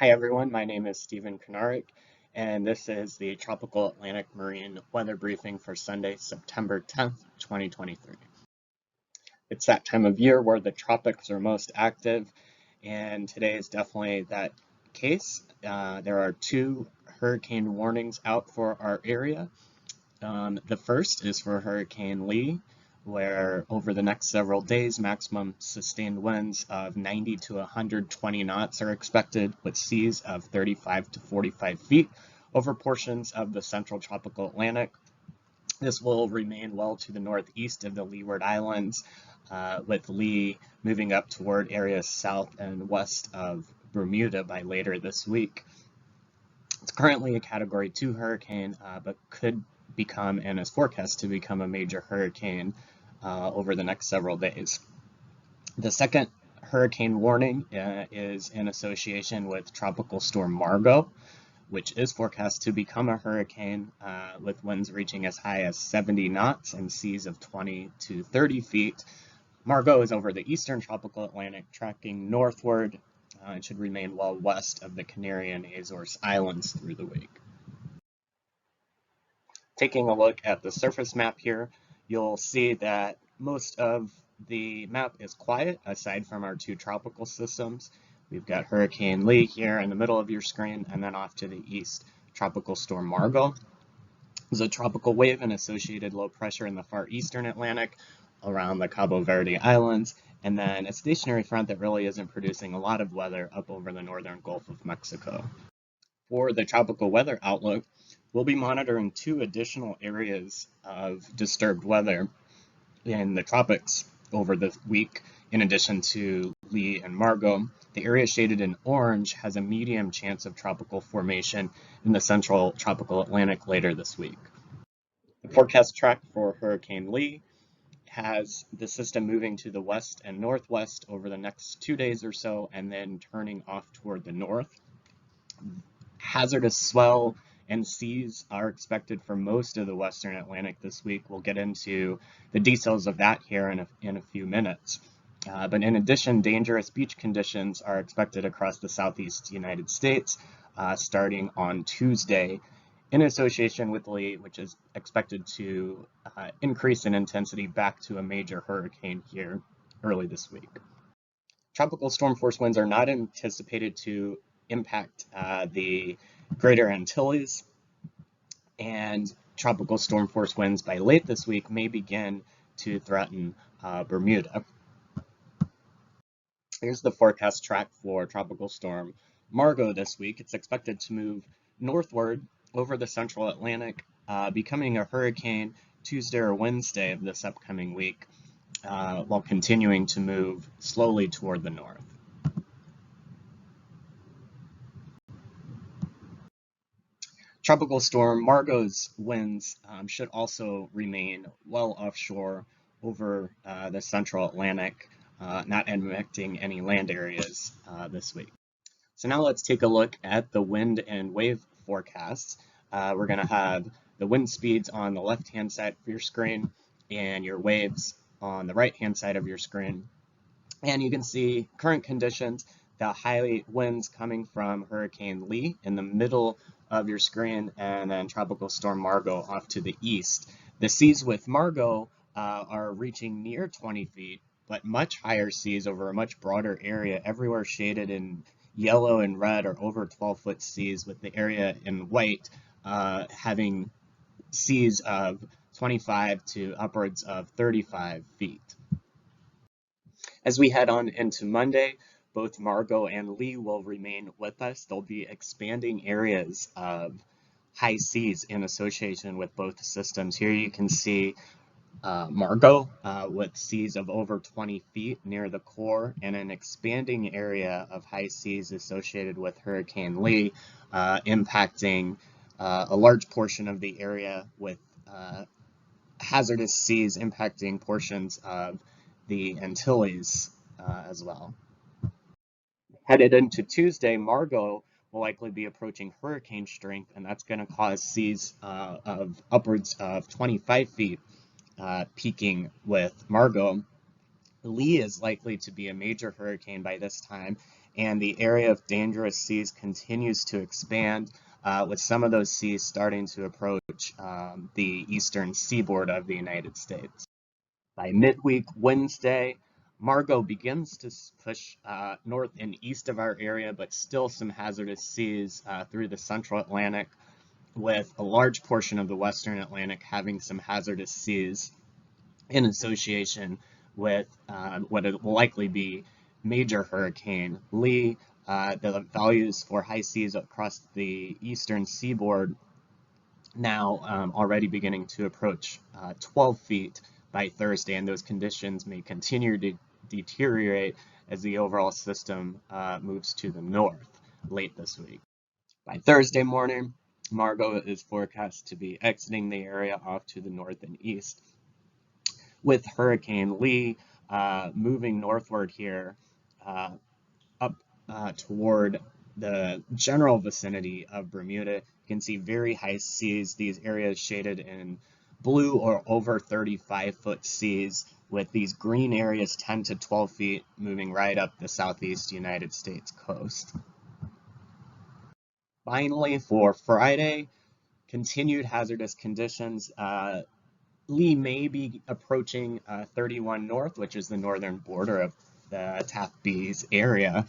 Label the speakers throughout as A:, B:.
A: Hi everyone, my name is Stephen Kanarik, and this is the Tropical Atlantic Marine Weather Briefing for Sunday, September 10th, 2023. It's that time of year where the tropics are most active, and today is definitely that case. There are two hurricane warnings out for our area. The first is for Hurricane Lee, where over the next several days, maximum sustained winds of 90 to 120 knots are expected, with seas of 35 to 45 feet over portions of the central tropical Atlantic. This will remain well to the northeast of the Leeward Islands, with Lee moving up toward areas south and west of Bermuda by later this week. It's currently a Category 2 hurricane, but could become and is forecast to become a major hurricane over the next several days. The second hurricane warning is in association with Tropical Storm Margot, which is forecast to become a hurricane with winds reaching as high as 70 knots and seas of 20 to 30 feet. Margot is over the eastern tropical Atlantic, tracking northward. It should remain well west of the Canary and Azores Islands through the week. Taking a look at the surface map here, you'll see that most of the map is quiet aside from our two tropical systems. We've got Hurricane Lee here in the middle of your screen, and then off to the east, Tropical Storm Margot. There's a tropical wave and associated low pressure in the far eastern Atlantic around the Cabo Verde Islands, and then a stationary front that really isn't producing a lot of weather up over the northern Gulf of Mexico. For the tropical weather outlook, we'll be monitoring two additional areas of disturbed weather in the tropics over the week, in addition to Lee and Margot. The area shaded in orange has a medium chance of tropical formation in the central tropical Atlantic later this week. The forecast track for Hurricane Lee has the system moving to the west and northwest over the next 2 days or so, and then turning off toward the north. Hazardous swell and seas are expected for most of the western Atlantic this week. We'll get into the details of that here in a few minutes. But in addition, dangerous beach conditions are expected across the southeast United States starting on Tuesday in association with Lee, which is expected to increase in intensity back to a major hurricane here early this week. Tropical storm force winds are not anticipated to impact the Greater Antilles, and tropical storm force winds by late this week may begin to threaten Bermuda. Here's the forecast track for Tropical Storm Margot this week. It's expected to move northward over the central Atlantic, becoming a hurricane Tuesday or Wednesday of this upcoming week, while continuing to move slowly toward the north. Tropical Storm Margot's winds should also remain well offshore over the central Atlantic, not impacting any land areas this week. So now let's take a look at the wind and wave forecasts. We're going to have the wind speeds on the left-hand side of your screen and your waves on the right-hand side of your screen. And you can see current conditions, the high winds coming from Hurricane Lee in the middle of your screen, and then Tropical Storm Margot off to the east. The seas with Margot are reaching near 20 feet, but much higher seas over a much broader area, everywhere shaded in yellow and red are over 12-foot seas, with the area in white having seas of 25 to upwards of 35 feet. As we head on into Monday, both Margot and Lee will remain with us. They'll be expanding areas of high seas in association with both systems. Here you can see Margot with seas of over 20 feet near the core, and an expanding area of high seas associated with Hurricane Lee, impacting a large portion of the area, with hazardous seas impacting portions of the Antilles as well. Headed into Tuesday, Margot will likely be approaching hurricane strength, and that's going to cause seas of upwards of 25 feet peaking with Margot. Lee is likely to be a major hurricane by this time, and the area of dangerous seas continues to expand, with some of those seas starting to approach the eastern seaboard of the United States. By midweek Wednesday, Margot begins to push north and east of our area, but still some hazardous seas through the central Atlantic, with a large portion of the western Atlantic having some hazardous seas in association with what will likely be major Hurricane Lee. The values for high seas across the eastern seaboard now already beginning to approach 12 feet by Thursday, and those conditions may continue to deteriorate as the overall system moves to the north late this week. By Thursday morning, Margot is forecast to be exiting the area off to the north and east, with Hurricane Lee moving northward here up toward the general vicinity of Bermuda. You can see very high seas, these areas shaded in blue or over 35-foot seas, with these green areas 10 to 12 feet moving right up the southeast United States coast. Finally, for Friday, continued hazardous conditions. Lee may be approaching 31 north, which is the northern border of the Taft Bees area,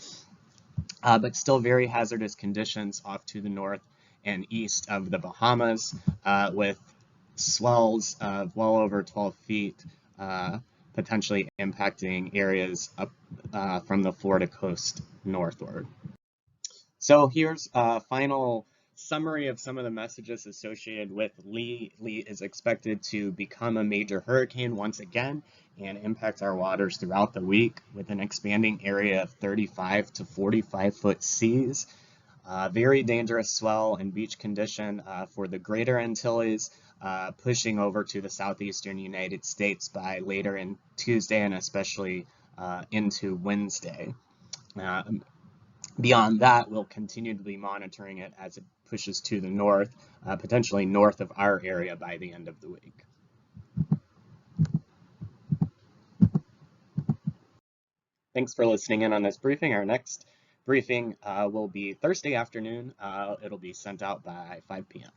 A: but still very hazardous conditions off to the north and east of the Bahamas, with swells of well over 12 feet, potentially impacting areas up from the Florida coast northward. So here's a final summary of some of the messages associated with Lee. Lee is expected to become a major hurricane once again and impact our waters throughout the week with an expanding area of 35 to 45-foot seas. Very dangerous swell and beach condition for the greater Antilles, pushing over to the southeastern United States by later in Tuesday and especially into Wednesday. Beyond that, we'll continue to be monitoring it as it pushes to the north, potentially north of our area by the end of the week. Thanks for listening in on this briefing. Our next briefing will be Thursday afternoon. It'll be sent out by 5 p.m.